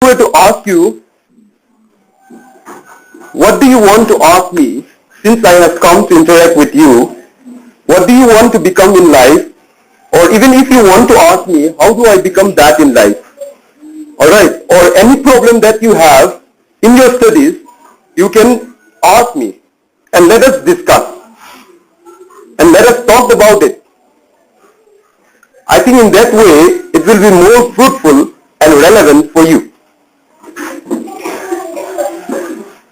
were to ask you, what do you want to ask me since I have come to interact with you? What do you want to become in life? Or even if you want to ask me, how do I become that in life? Alright, or any problem that you have in your studies, you can ask me and let us discuss and let us talk about it. I think in that way, it will be more fruitful and relevant for you.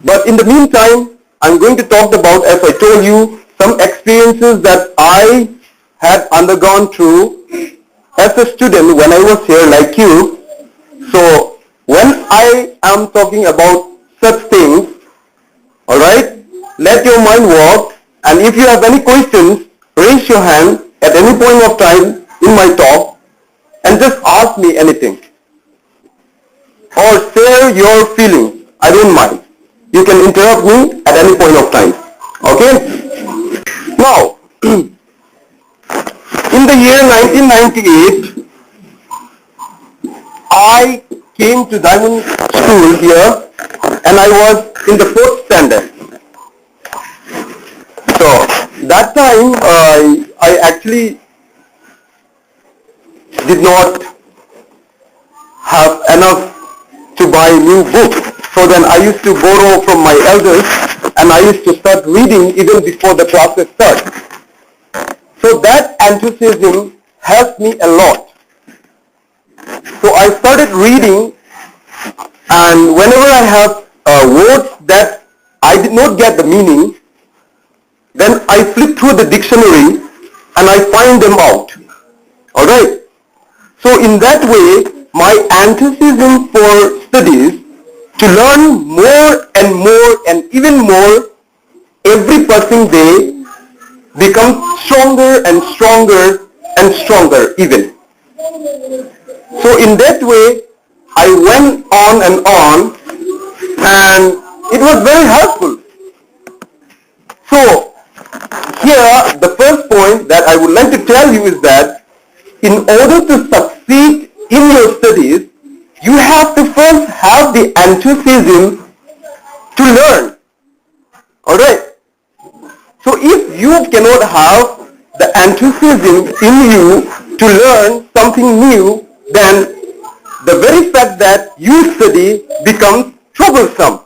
But in the meantime, I'm going to talk about, as I told you, some experiences that I had undergone through as a student when I was here like you. So when I am talking about such things, alright, let your mind work, and if you have any questions, raise your hand at any point of time in my talk and just ask me anything. Or share your feelings. I don't mind. You can interrupt me at any point of time. Okay? Now, in the year 1998, I came to Diamond School here and I was in the 4th standard. So, that time I actually did not have enough to buy new books. So then I used to borrow from my elders and I used to start reading even before the classes start. So that enthusiasm helped me a lot. So I started reading, and whenever I have words that I did not get the meaning, then I flip through the dictionary and I find them out. Alright? So in that way, my enthusiasm for studies to learn more and even more every passing day becomes stronger and stronger and stronger even. So in that way, I went on and it was very helpful. So here, the first point that I would like to tell you is that in order to succeed in your studies, you have to first have the enthusiasm to learn. Alright? So if you cannot have the enthusiasm in you to learn something new, then the very fact that you study becomes troublesome.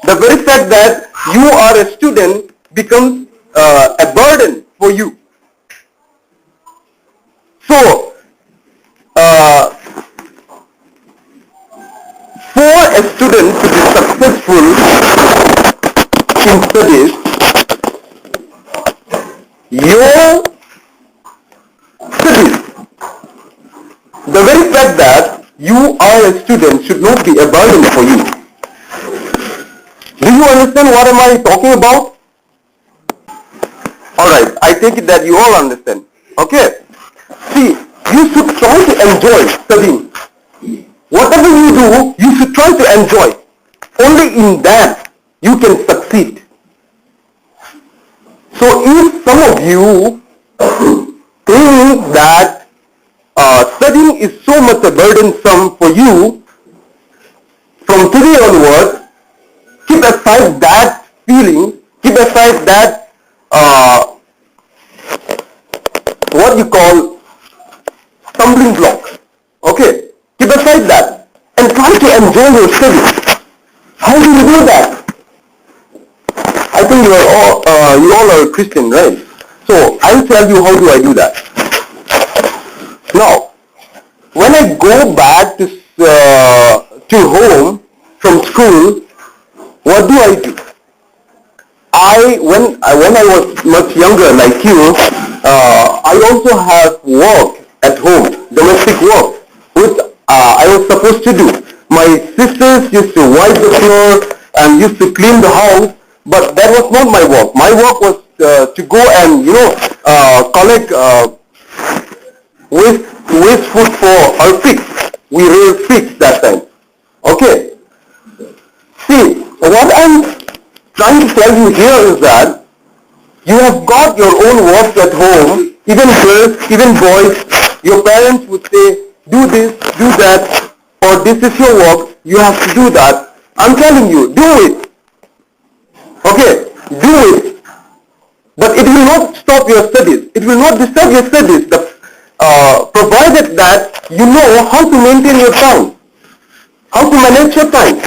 The very fact that you are a student becomes a burden for you. So, for a student to be successful in studies, your studies, the very fact that you are a student should not be a burden for you. Do you understand what am I talking about? Alright, I take it that you all understand. Okay? See, you should try to enjoy studying. Whatever you do, you should try to enjoy. Only in that you can succeed. So if some of you think that studying is so much a burdensome for you, from today onward, keep aside that feeling, keep aside that what you call stumbling block. Okay? Keep aside that and try to enjoy your studies. How do you do that? I think you all are Christian, right? So I'll tell you how do I do that. Now, when I go back to home from school, what do? When I was much younger like you, I also have work at home, domestic work, which I was supposed to do. My sisters used to wipe the floor and used to clean the house, but that was not my work. My work was to go and collect waste food for our pigs. We reared pigs that time. Okay. See, what I'm trying to tell you here is that you have got your own work at home. Even girls, even boys, your parents would say, do this, do that, or this is your work. you have to do that. I'm telling you, do it. Okay, do it. But it will not stop your studies. It will not disturb your studies, provided that you know how to maintain your time, how to manage your time.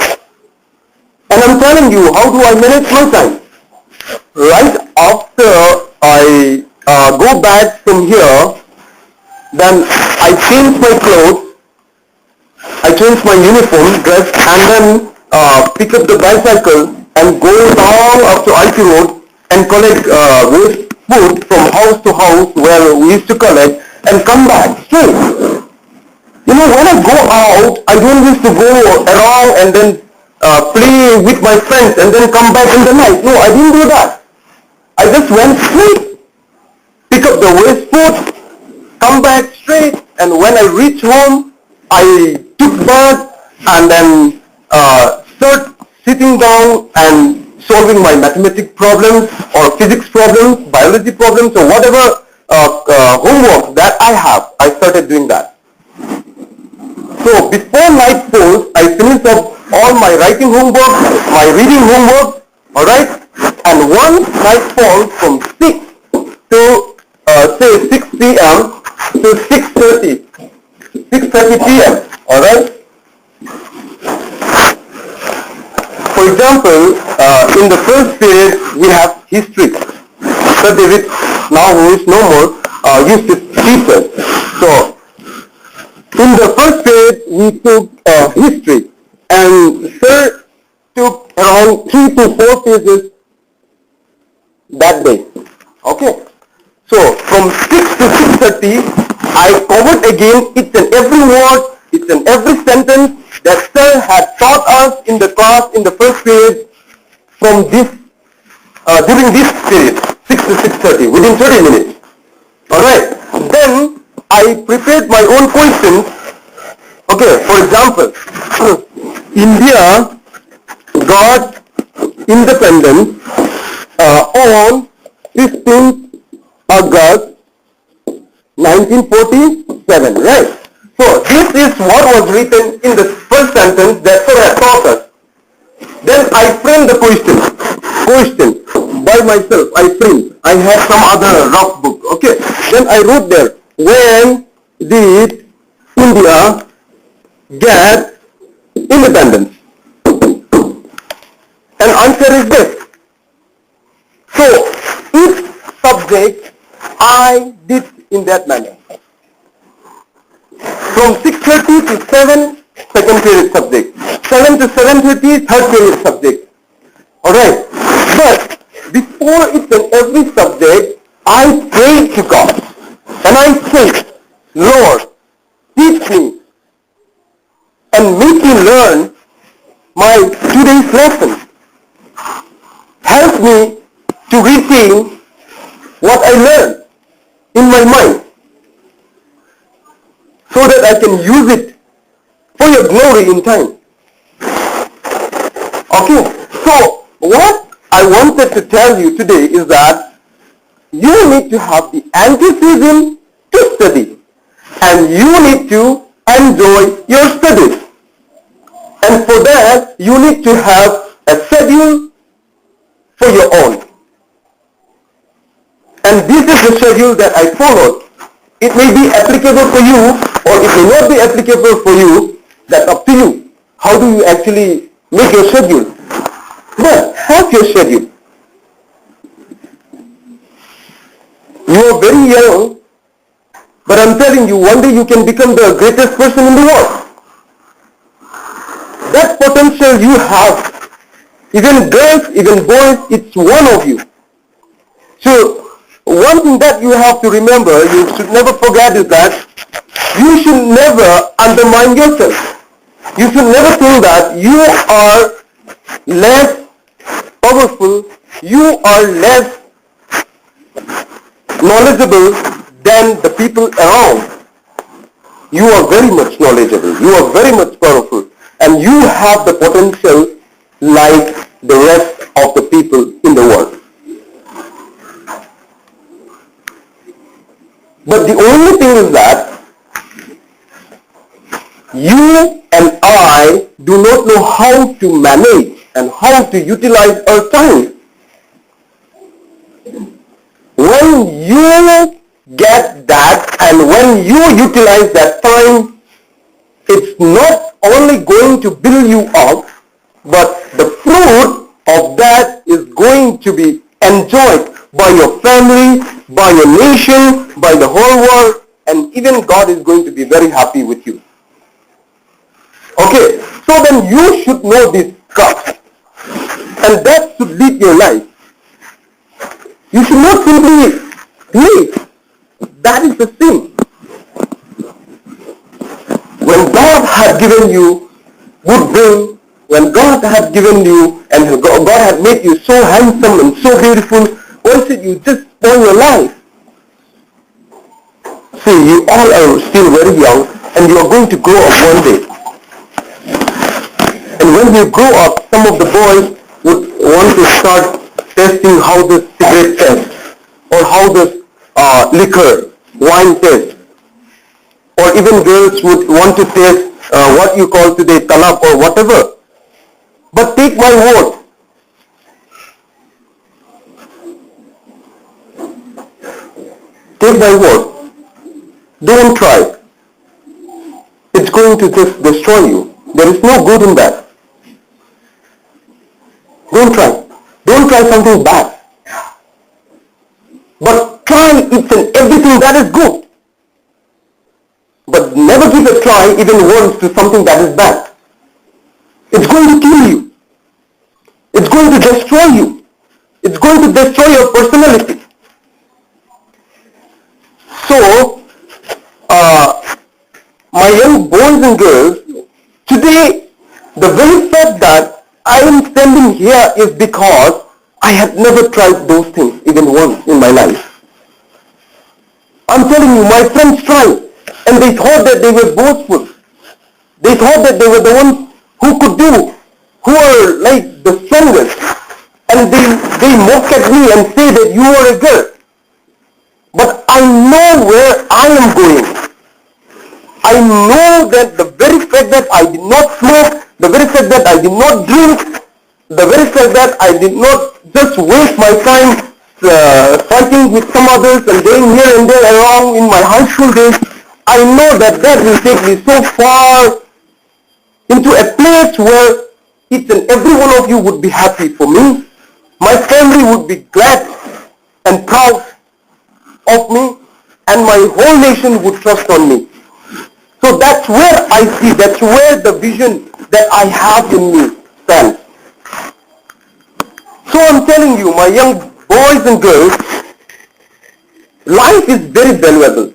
And I'm telling you, how do I manage my time? Right after I go back from here, then I change my clothes, I change my uniform, dress, and then pick up the bicycle and go down up to IT Road and collect waste food from house to house where we used to collect and come back straight. You know, when I go out, I don't used to go around and then play with my friends and then come back in the night. No, I didn't do that. I just went straight, pick up the waste food, come back straight, and when I reach home, I took bath and then start sitting down and solving my mathematics problems or physics problems, biology problems, or whatever homework that I have. I started doing that. So before night falls, I finish up all my writing homework, my reading homework, alright? And once night falls from 6 to say 6 p.m. to 6:30 p.m. Alright? For example, in the first period we have history. Sir David, now who is no more, used to teach us. So in the first period we took history, and Sir took around 3 to 4 pages that day. Okay. So from 6 to 6:30, I covered again each and every word, each and every sentence that Sir had taught us in the class in the first period from this, during this period, 6 to 6:30, within 30 minutes. Alright. Then I prepared my own questions. Okay, for example, India got independence on 15th August 1947, right? So this is what was written in the first sentence that Sir had taught us. Then I framed the question by myself. I had some other rough book. Okay. Then I wrote there, when did India get independence? And answer is this. So each subject I did in that manner. From 6:30 to 7, second period subject. 7 to 7:30, third period subject. Alright. But before each and every subject, I prayed to God. And I said, Lord, teach me and make me learn my today's lesson. Help me to retain what I learned in my mind, so that I can use it for your glory in time. Okay, so what I wanted to tell you today is that you need to have the enthusiasm to study, and you need to enjoy your studies. And for that, you need to have a schedule for your own. And this is the schedule that I followed. It may be applicable for you, or it may not be applicable for you. That's up to you. How do you actually make your schedule? But have your schedule. You are very young, but I'm telling you, one day you can become the greatest person in the world. That potential you have. Even girls, even boys, it's one of you. So one thing that you have to remember, you should never forget, is that you should never undermine yourself. You should never think that you are less powerful, you are less knowledgeable than the people around. You are very much knowledgeable, you are very much powerful, and you have the potential like the rest of the people in the world. But the only thing is that you and I do not know how to manage and how to utilize our time. When you get that and when you utilize that time, it's not only going to build you up, but the fruit of that is going to be enjoyed by your family, by your nation, by the whole world, and even God is going to be very happy with you. Okay, so then you should know this God, and that should lead your life. You should not simply live. That is the thing. When God had given you good brain, when God had given you and God had made you so handsome and so beautiful, why should you just spoil your life? See, you all are still very young and you are going to grow up one day. And when you grow up, some of the boys would want to start testing how the cigarette tastes or how the liquor, wine tastes. Or even girls would want to taste what you call today talab or whatever. But take my word, don't try. It's going to just destroy you. There is no good in that. Don't try. Don't try something bad. But try each and everything that is good. But never give a try even once to something that is bad. It's going to kill you. It's going to destroy you. It's going to destroy your personality. So, my young boys and girls, today the very fact that I am standing here is because I had never tried those things even once in my life. I'm telling you, my friends tried. And they thought that they were boastful. They thought that they were the ones who could do, who are like the strongest. And they mock at me and say that you are a girl. But I know where I am going. I know that the very fact that I did not smoke, the very fact that I did not drink, the very fact that I did not just waste my time fighting with some others and going here and there around in my high school days, I know that that will take me so far into a place where each and every one of you would be happy for me. My family would be glad and proud of me, and my whole nation would trust on me. So that's where I see, that's where the vision that I have in me stands. So I'm telling you, my young boys and girls, life is very valuable.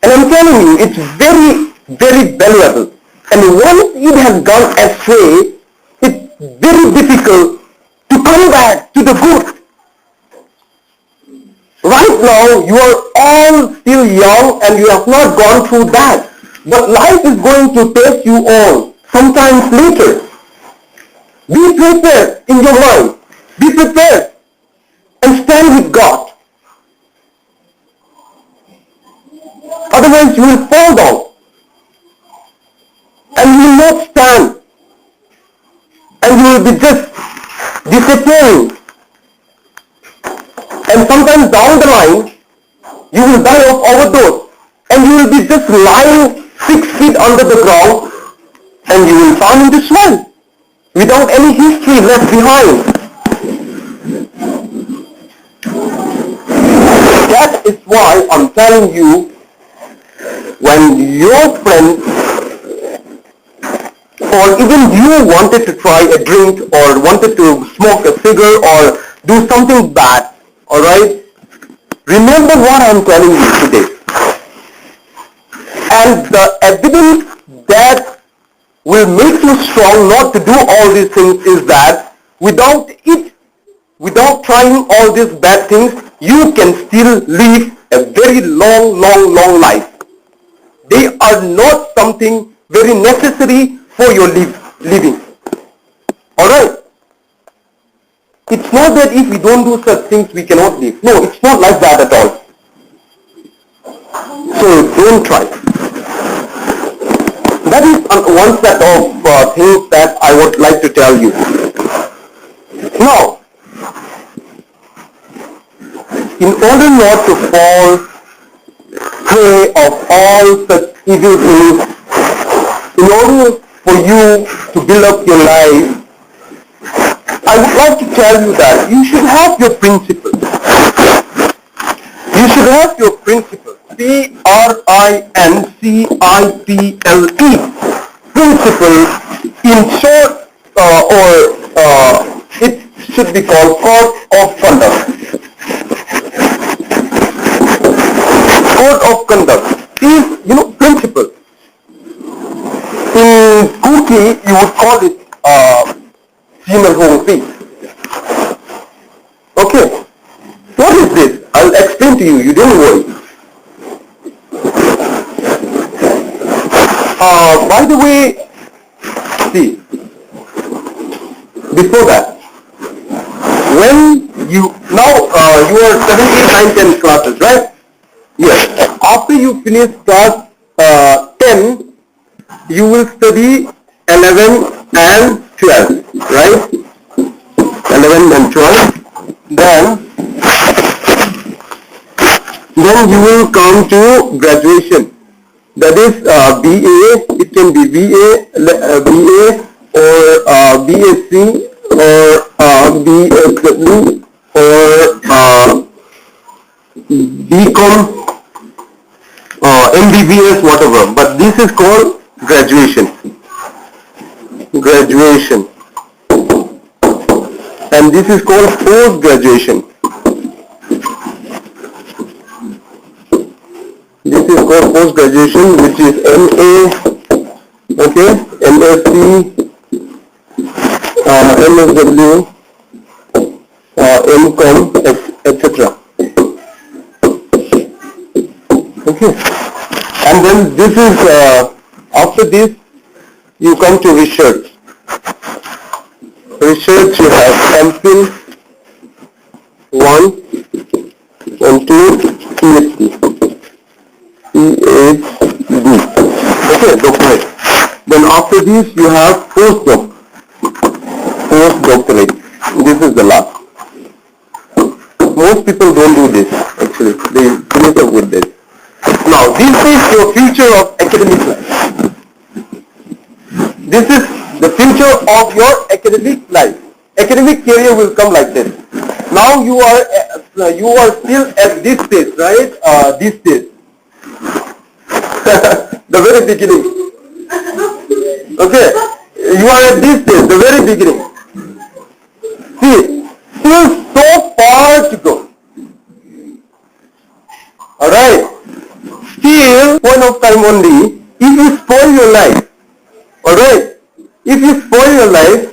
And I'm telling you, it's very, very valuable. And once it has gone astray, it's very difficult to come back to the good. Right now, you are all still young and you have not gone through that. But life is going to test you all sometimes later. Be prepared in your mind. Be prepared and stand with God. Otherwise you will fall down and you will not stand and you will be just disappearing. And sometimes down the line you will die of overdose and you will be just lying 6 feet under the ground and you will fall into swell without any history left behind. That is why I'm telling you, when your friend or even you wanted to try a drink or wanted to smoke a cigarette or do something bad, alright, remember what I'm telling you today. And the evidence that will make you strong not to do all these things is that without trying all these bad things, you can still live a very long life. They are not something very necessary for your living. Alright? It's not that if we don't do such things we cannot live. No, it's not like that at all. So don't try. That is one set of things that I would like to tell you. Now, in order not to fall prey of all such evil things, in order for you to build up your life, I would like to tell you that you should have your principles. You should have your principles. Principle. Principle, in short, it should be called code of conduct. Code of conduct is, principle. In Turkey, you would call it Siemel Hongfi. Okay. What is this? I'll explain to you. You don't worry. By the way, see, before that, when you are 7, 8, 9, 10 classes, right? Yes. After you finish class 10, you will study 11 and 12, right? 11 and 12. Then you will come to graduation. That is BA. It can be BA or BSc or BSW or BCom, MBBS, whatever. But this is called graduation. And this is called post-graduation. This is called post-graduation, which is MA, okay, MSc, MSW, MCom, etc. Okay. And then this is, after this, you come to research. Research, you have MPhil 1 and 2, PhD. PhD. Okay, doctorate. Then after this, you have postdoctorate. This is the last. Most people don't do this, actually. They finish up with this. Now, this is your future of academic life. This is the future of your academic life. Academic career will come like this. Now you are still at this stage, right? This stage. The very beginning. Okay. You are at this stage, the very beginning. See, still so far to go. Alright. Still, point of time only, if you spoil your life, alright, if you spoil your life,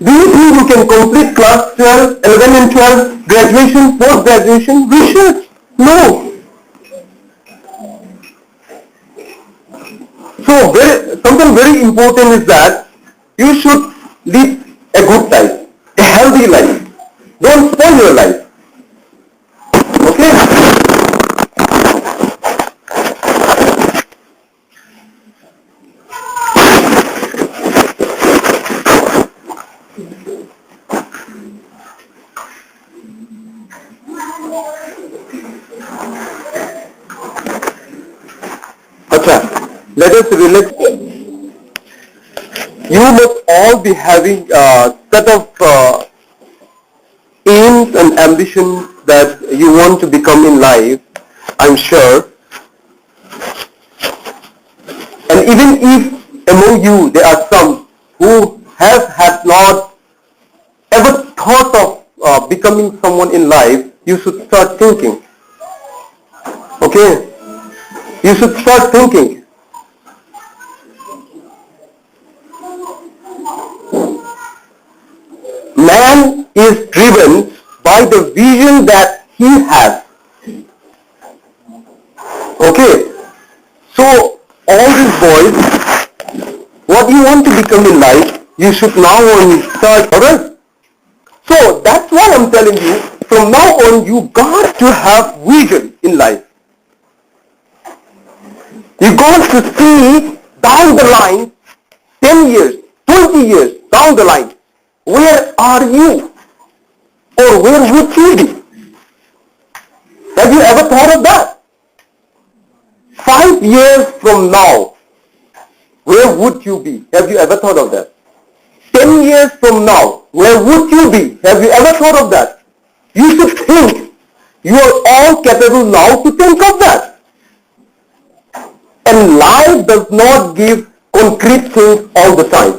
do you think you can complete class 12, 11 and 12, graduation, post-graduation, research? No. So, something very important is that you should lead a good life, a healthy life. Don't spoil your life. Okay? Let us relate. You must all be having a set of aims and ambitions that you want to become in life, I'm sure. And even if among you there are some who have not ever thought of becoming someone in life, you should start thinking. Okay? You should start thinking. Man is driven by the vision that he has. Okay, so all these boys, what you want to become in life, you should now on start. Alright? So that's why I'm telling you, from now on you got to have vision in life. You got to see down the line 10 years, 20 years down the line, where are you? Or where would you be? Have you ever thought of that? 5 years from now, where would you be? Have you ever thought of that? 10 years from now, where would you be? Have you ever thought of that? You should think. You are all capable now to think of that. And life does not give concrete things all the time.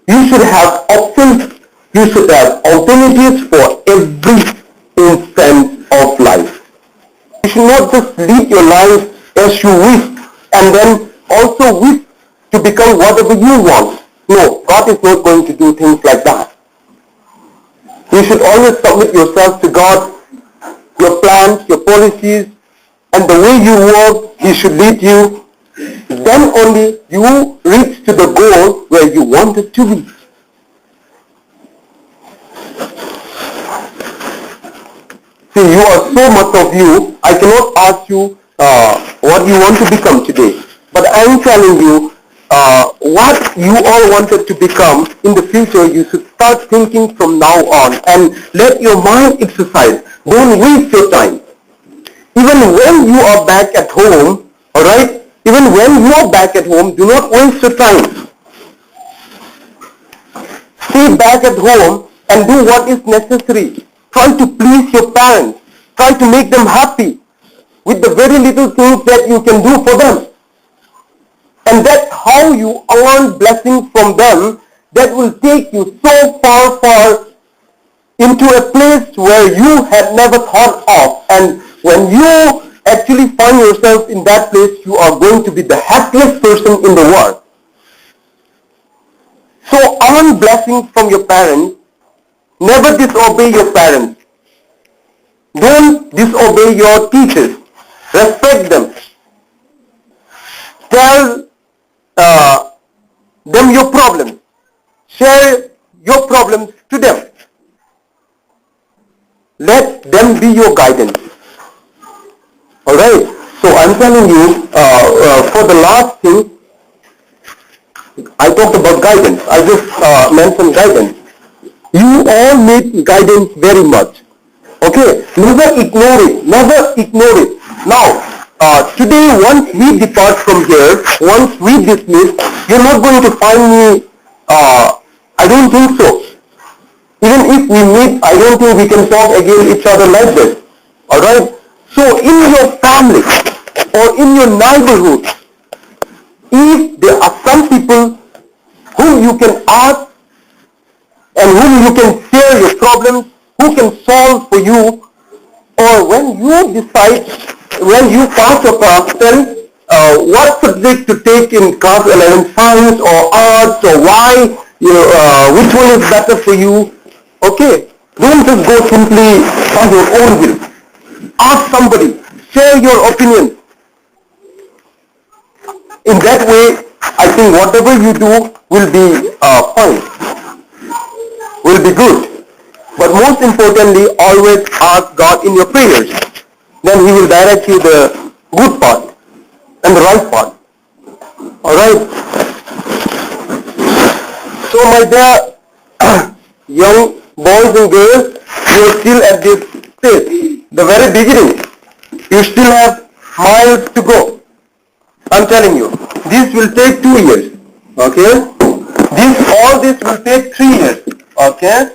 You should have options. You should have alternatives for every instant of life. You should not just lead your life as you wish and then also wish to become whatever you want. No, God is not going to do things like that. You should always submit yourself to God, your plans, your policies, and the way you work, He should lead you. Then only you reach to the goal where you wanted to be. See, you are so much of you, I cannot ask you what you want to become today. But I am telling you, what you all wanted to become in the future, you should start thinking from now on and let your mind exercise. Don't waste your time. Even when you are back at home, alright, even when you are back at home, do not waste your time. Stay back at home and do what is necessary. Try to please your parents. Try to make them happy with the very little things that you can do for them. And that's how you earn blessings from them that will take you so far into a place where you had never thought of. And when you actually find yourself in that place, you are going to be the happiest person in the world. So earn blessings from your parents. Never disobey your parents. Don't disobey your teachers. Respect them. Tell them your problems. Share your problems to them. Let them be your guidance. Alright, so I'm telling you, for the last thing, I talked about guidance. I just mentioned guidance. You all need guidance very much. Okay, never ignore it. Never ignore it. Now, today once we depart from here, once we dismiss, you're not going to find me, I don't think so. Even if we meet, I don't think we can talk against each other like this. Alright? So in your family or in your neighborhood, if there are some people whom you can ask and whom you can share your problems, who can solve for you, or when you decide, when you pass your class 10, what subject to take in class 11, science or arts, or why, which one is better for you, okay, don't just go simply on your own will. Ask somebody, share your opinion. In that way, I think whatever you do will be fine, will be good. But most importantly, always ask God in your prayers. Then He will direct you the good path and the right path. Alright? So my dear young boys and girls, you are still at this stage, the very beginning. You still have miles to go. I'm telling you, this will take 2 years. Okay? All this will take 3 years. Okay?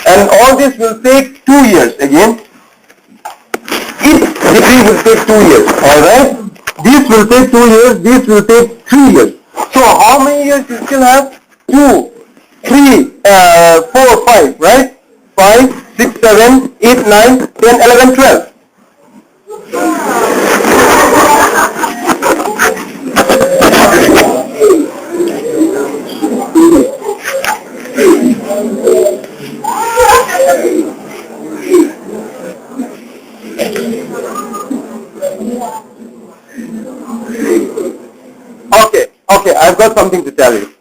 And all this will take 2 years again. Each degree will take 2 years. Alright? This will take 2 years, this will take 3 years. So how many years you still have? 2, 3, 4, 5, right? 5, 6, 7, 8, 9, 10, 11, 12. Okay, I've got something to tell you.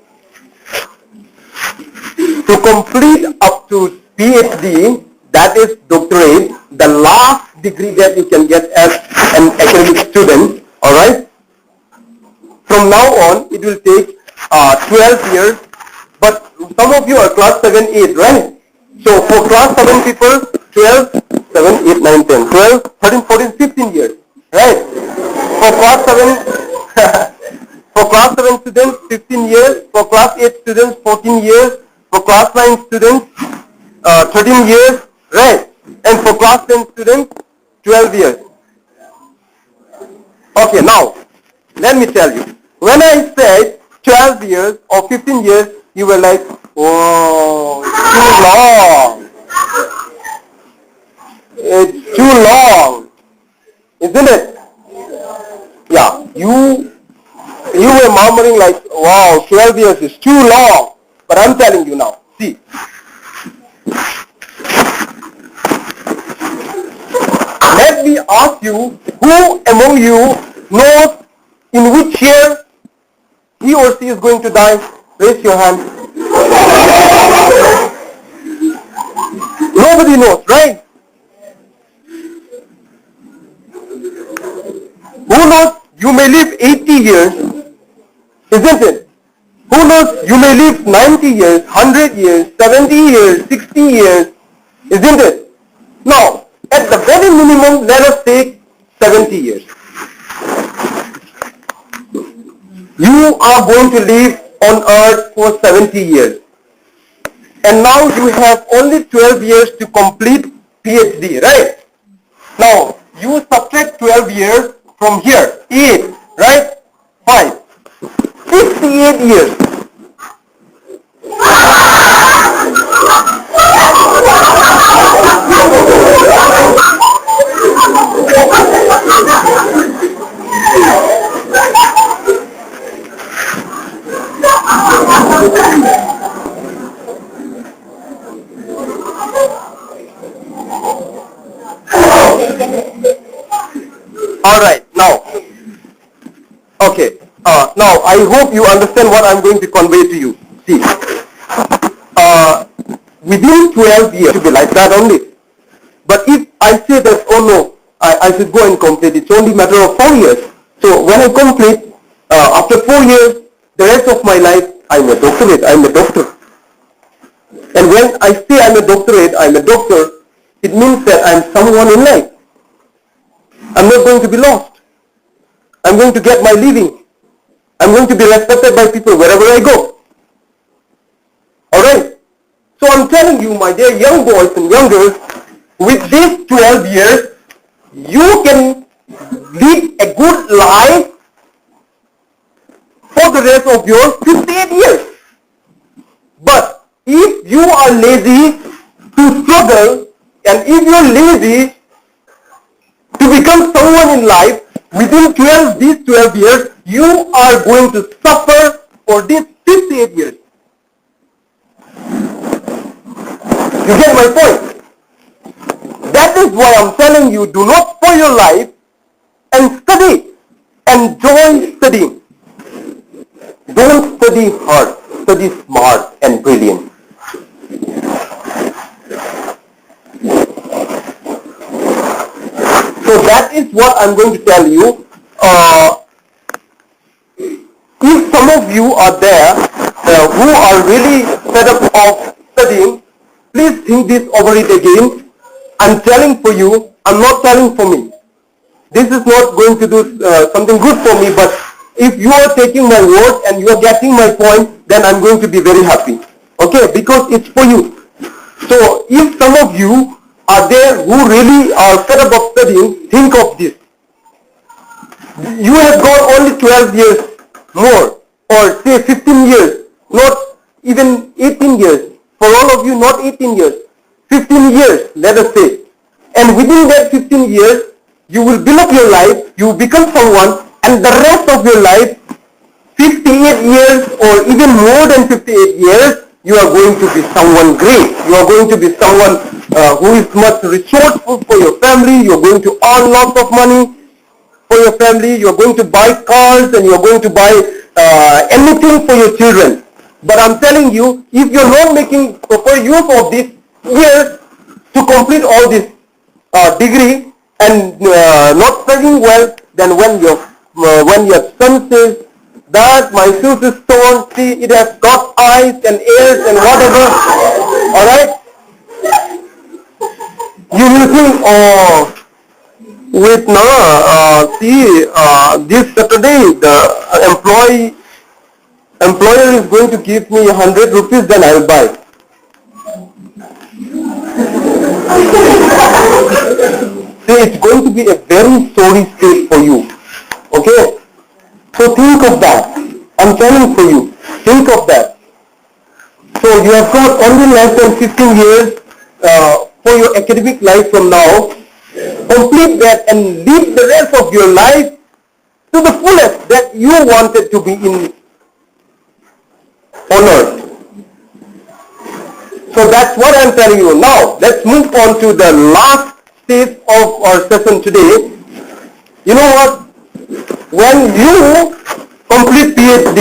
To complete up to PhD, that is doctorate, the last degree that you can get as an academic student, alright? From now on, it will take 12 years, but some of you are class 7, 8, right? So for class 7 people, 12, 7, 8, 9, 10, 12, 13, 14, 15 years, right? For class 7, for class 7 students, 15 years. For class 8 students, 14 years. For class 9 students, 13 years, right? And for class 10 students, 12 years. Okay, now, let me tell you. When I said 12 years or 15 years, you were like, oh, it's too long, isn't it? Yeah, you were murmuring like, wow, 12 years is too long. But I'm telling you now, see. Let me ask you, who among you knows in which year he or she is going to die? Raise your hand. Nobody knows, right? Who knows you may live 80 years, isn't it? Who knows you may live 90 years, 100 years, 70 years, 60 years, isn't it? Now, at the very minimum, let us take 70 years. You are going to live on earth for 70 years. And now you have only 12 years to complete PhD, right? Now, you subtract 12 years from here, 8, right? 5. 58 years. Alright, now, okay, now I hope you understand what I'm going to convey to you. See, within 12 years, it should be like that only. But if I say that, oh no, I should go and complete, it's only a matter of 4 years. So when I complete, after 4 years, the rest of my life, I'm a doctorate, I'm a doctor. And when I say I'm a doctorate, I'm a doctor, it means that I'm someone in life. I'm not going to be lost. I'm going to get my living. I'm going to be respected by people wherever I go. Alright? So I'm telling you, my dear young boys and young girls, with these 12 years, you can live a good life for the rest of your 58 years. But if you are lazy to struggle, and if you're lazy to become someone in life, within these 12 years, you are going to suffer for these 58 years. You get my point? That is why I'm telling you, do not spoil your life and study. Enjoy studying. Don't study hard. Study smart and brilliant. So that is what I'm going to tell you. If some of you are there who are really fed up of studying, please think this over it again. I'm telling for you, I'm not telling for me. This is not going to do something good for me, but if you are taking my word and you are getting my point, then I'm going to be very happy. Okay, because it's for you. So if some of you are there who really are fed up of studying, think of this. You have got only 12 years more, or say 15 years, not even 18 years. For all of you, not 18 years, 15 years, let us say. And within that 15 years, you will build up your life, you will become someone, and the rest of your life, 58 years or even more than 58 years, you are going to be someone great. You are going to be someone who is much resourceful for your family. You are going to earn lots of money for your family. You are going to buy cars and you are going to buy anything for your children. But I'm telling you, if you are not making proper use of these years to complete all this degree and not studying well, then when your senses, that my shoes is torn, see it has got eyes and ears and whatever, alright? You will think, oh, wait now, see, this Saturday the employer is going to give me 100 rupees, then I will buy. See, it's going to be a very sorry state for you. Okay? So think of that. I'm telling for you. Think of that. So you have got only less than 15 years for your academic life from now. Complete that and live the rest of your life to the fullest that you wanted to be in on earth. So that's what I'm telling you. Now, let's move on to the last stage of our session today. You know what? When you complete PhD,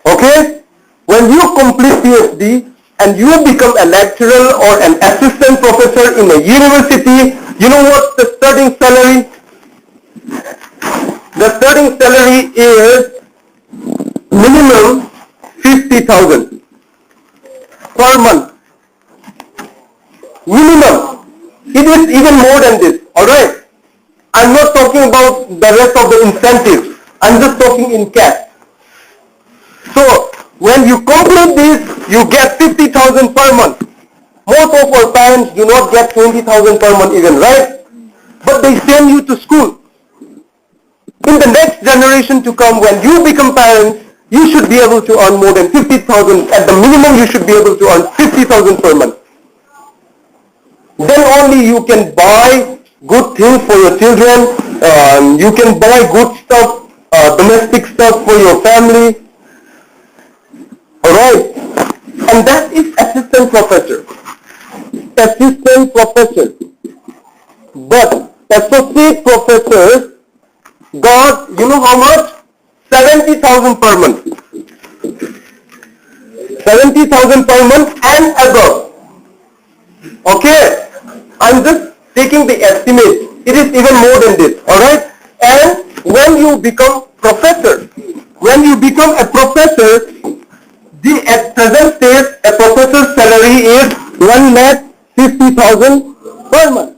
okay? When you complete PhD and you become a lecturer or an assistant professor in a university, you know what the starting salary? The starting salary is minimum 50,000 per month. Minimum. It is even more than this, alright? I'm not talking about the rest of the incentives. I'm just talking in cash. So, when you complete this, you get 50,000 per month. Most of our parents do not get 20,000 per month even, right? But they send you to school. In the next generation to come, when you become parents, you should be able to earn more than 50,000. At the minimum, you should be able to earn 50,000 per month. Then only you can buy good things for your children. You can buy good stuff, domestic stuff for your family. Alright? And that is assistant professor. Assistant professor. But associate professors got, you know how much? 70,000 per month. 70,000 per month and above. Okay? I'm just taking the estimate. It is even more than this. Alright? And when you become professor, at present stage, a professor's salary is 1,50,000 per month.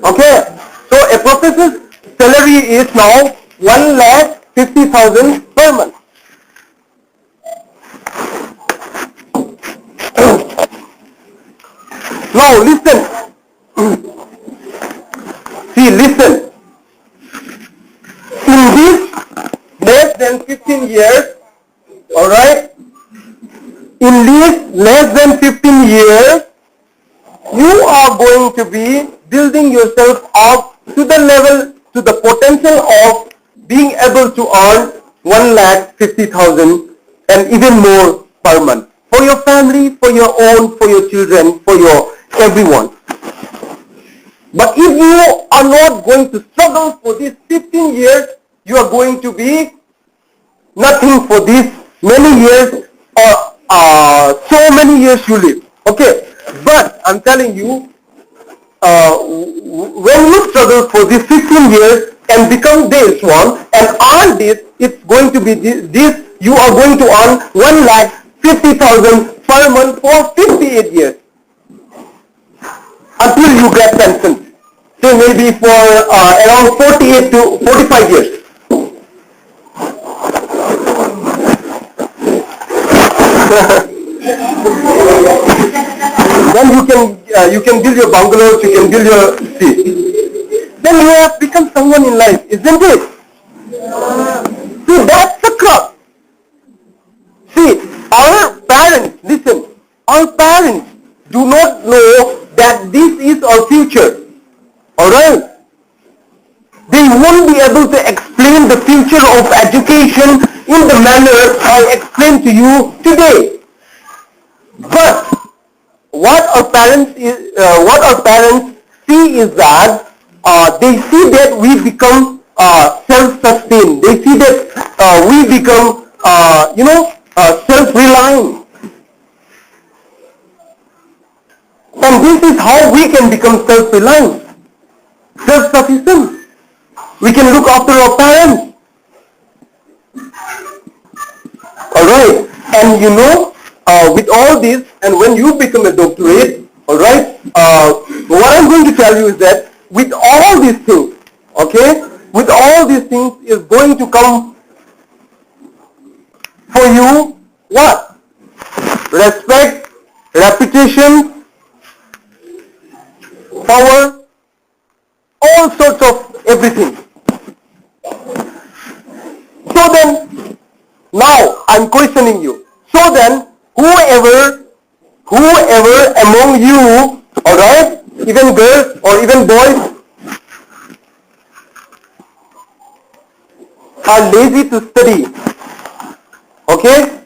Okay, so a professor's salary is now 1,50,000 per month. Now listen. See, listen. In this less than 15 years, alright, in these less than 15 years, you are going to be building yourself up to the level, to the potential of being able to earn 1,50,000 and even more per month. For your family, for your own, for your children, for your everyone. But if you are not going to struggle for these 15 years, you are going to be nothing for these many years or so many years you live. Okay, but I'm telling you, when you struggle for these 15 years and become this one and earn this, it's going to be this, you are going to earn 1,50,000 per month for 58 years until you get pension. So maybe for around 48 to 45 years. Then you can build your bungalows, you can build your see. Then you have become someone in life, isn't it? See, that's the crux. See, our parents, listen, our parents do not know that this is our future. Alright? They won't be able to explain the future of education in the manner I explained to you today. But what our parents see is that they see that we become self-sustained. They see that we become self-reliant. And this is how we we can become self-reliant, self-sufficient. We can look after our parents. Alright, and you know, with all this, and when you become a doctorate, alright, what I'm going to tell you is that with all these things, okay, with all these things is going to come for you what? Respect, reputation, power, all sorts of everything. So then, now I'm questioning you. So then, whoever among you, alright, even girls or even boys, are lazy to study, okay,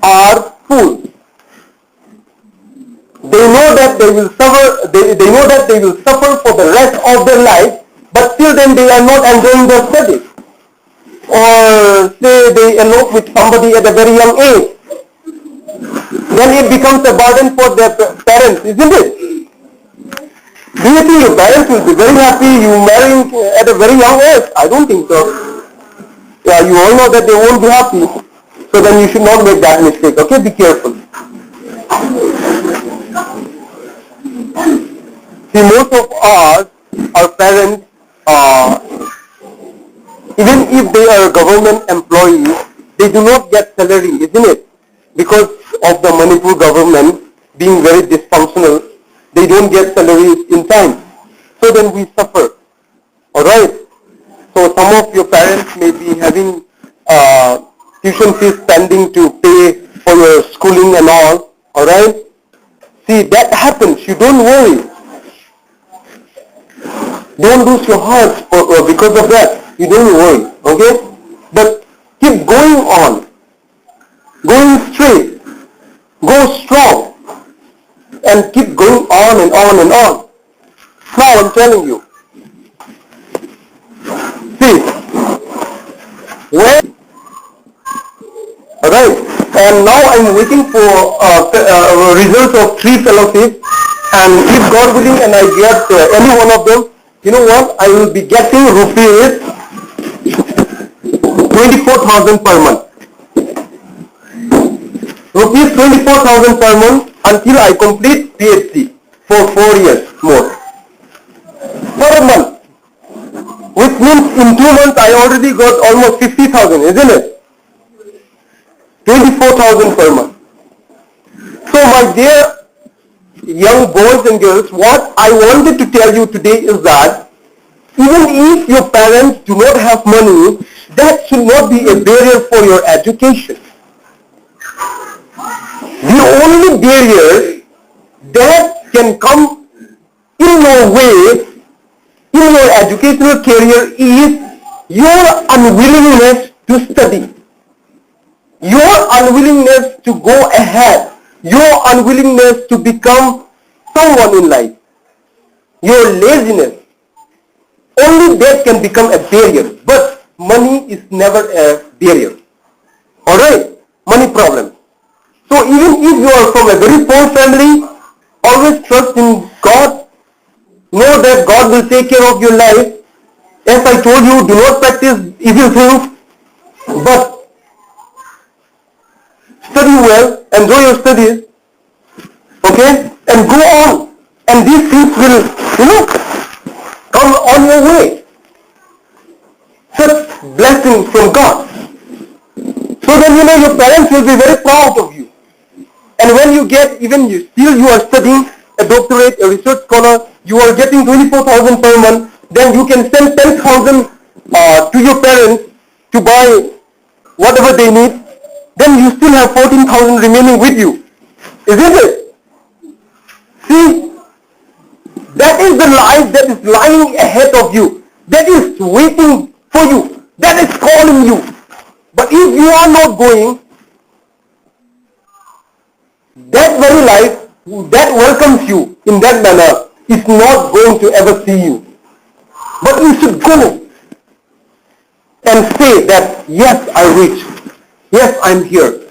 are fools. They know that they will suffer. They know that they will suffer for the rest of their life, but till then they are not enjoying their studies. Or say they elope with somebody at a very young age, then it becomes a burden for their parents, isn't it? Do you think your parents will be very happy you marrying at a very young age? I don't think so. Yeah, you all know that they won't be happy. So then you should not make that mistake, okay? Be careful. See, most of us, our parents, even if they are government employees, they do not get salary, isn't it? Because of the Manipur government being very dysfunctional, they don't get salaries in time. So then we suffer. Alright? So some of your parents may be having tuition fees pending to pay for your schooling and all. Alright? See, that happens. You don't worry. Don't lose your heart because of that. You don't worry, okay? But keep going on, going straight, go strong, and keep going on and on and on. Now I'm telling you. See, when, alright, and now I'm waiting for results of 3 fellowships, and if God willing and I get any one of them, you know what, I will be getting rupees 24,000 per month. Rupees 24,000 per month until I complete PhD for 4 years more. Per month. Which means in 2 months I already got almost 50,000, isn't it? 24,000 per month. So my dear young boys and girls, what I wanted to tell you today is that even if your parents do not have money, that should not be a barrier for your education. The only barrier that can come in your way in your educational career is your unwillingness to study, your unwillingness to go ahead, your unwillingness to become someone in life, your laziness. Only that can become a barrier, but money is never a barrier. Alright? Money problem. So even if you are from a very poor family, always trust in God. Know that God will take care of your life. As I told you, do not practice evil things, but study well, enjoy your studies, okay, and go on. And these things will, come on your way. Such blessings from God. So then your parents will be very proud of you. And when you get, still you are studying a doctorate, a research scholar, you are getting 24,000 per month, then you can send 10,000 to your parents to buy whatever they need, then you still have 14,000 remaining with you. Isn't it? See, that is the life that is lying ahead of you. That is waiting for you. That is calling you. But if you are not going, that very life that welcomes you in that manner is not going to ever see you. But you should go and say that, yes, I reached. Yes, I'm here.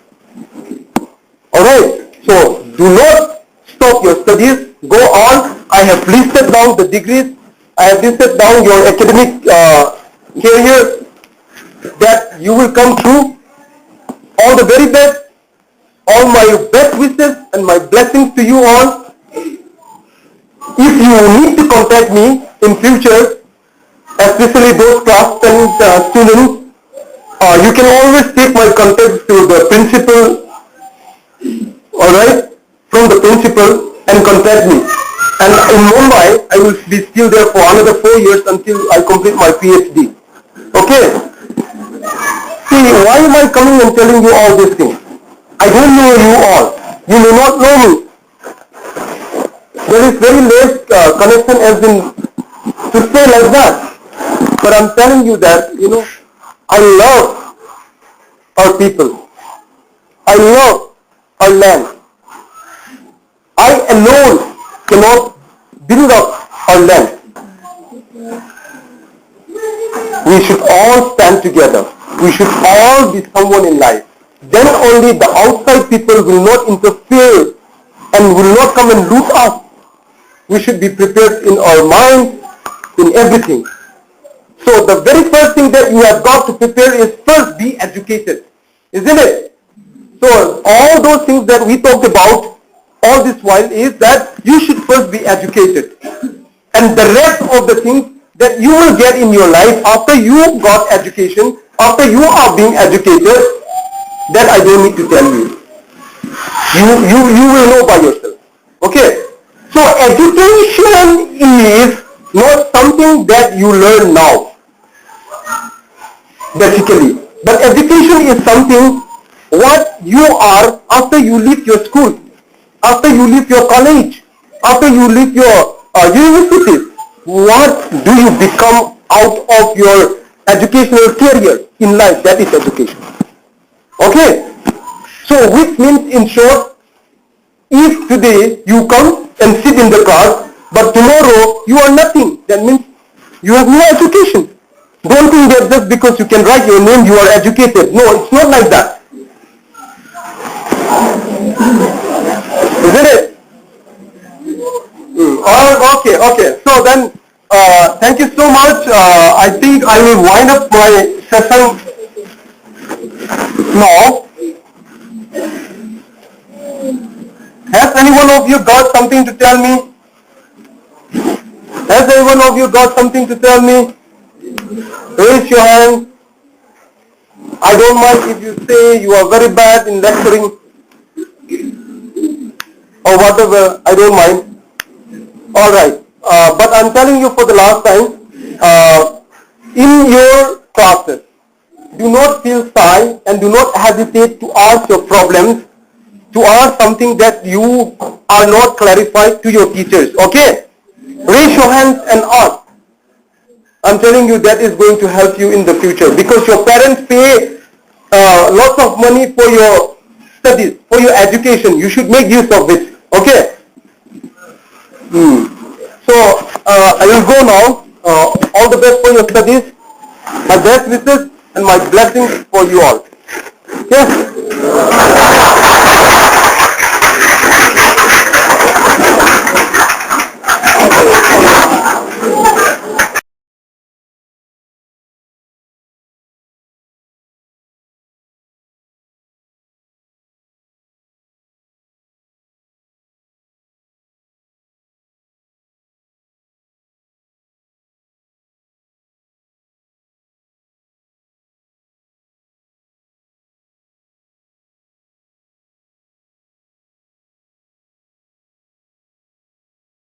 Alright, so do not stop your studies. Go on. I have listed down the degrees. I have listed down your academic career that you will come through. All the very best. All my best wishes and my blessings to you all. If you need to contact me in future, especially those class 10 students, you can always take my contact to the principal, alright, from the principal and contact me. And in Mumbai, I will be still there for another 4 years until I complete my PhD. Okay? See, why am I coming and telling you all these things? I don't know you all. You may not know me. There is very less connection as in to say like that. But I'm telling you that, I love our people. I love our land. I alone cannot build up our land. We should all stand together. We should all be someone in life. Then only the outside people will not interfere and will not come and loot us. We should be prepared in our mind, in everything. So the very first thing that you have got to prepare is first be educated. Isn't it? So all those things that we talked about all this while is that you should first be educated. And the rest of the things that you will get in your life after you got education, after you are being educated, that I don't need to tell you. You will know by yourself. Okay? So education is not something that you learn now, basically. But education is something what you are after you leave your school, after you leave your college, after you leave your university. What do you become out of your educational career in life? That is education. Okay? So which means in short, if today you come and sit in the class, but tomorrow you are nothing, that means you have no education. Don't think that just because you can write your name you are educated. No, it's not like that. Isn't it? Okay. So then, thank you so much. I think I will wind up my session now. Has any one of you got something to tell me? Has any one of you got something to tell me? Raise your hand. I don't mind if you say you are very bad in lecturing or whatever. I don't mind. Alright. But I'm telling you for the last time, in your classes, do not feel shy and do not hesitate to ask your problems, to ask something that you are not clarified to your teachers. Okay? Raise your hands and ask. I'm telling you that is going to help you in the future because your parents pay lots of money for your studies, for your education. You should make use of it. Okay? So I will go now. All the best for your studies. My best wishes and my blessings for you all. Yes?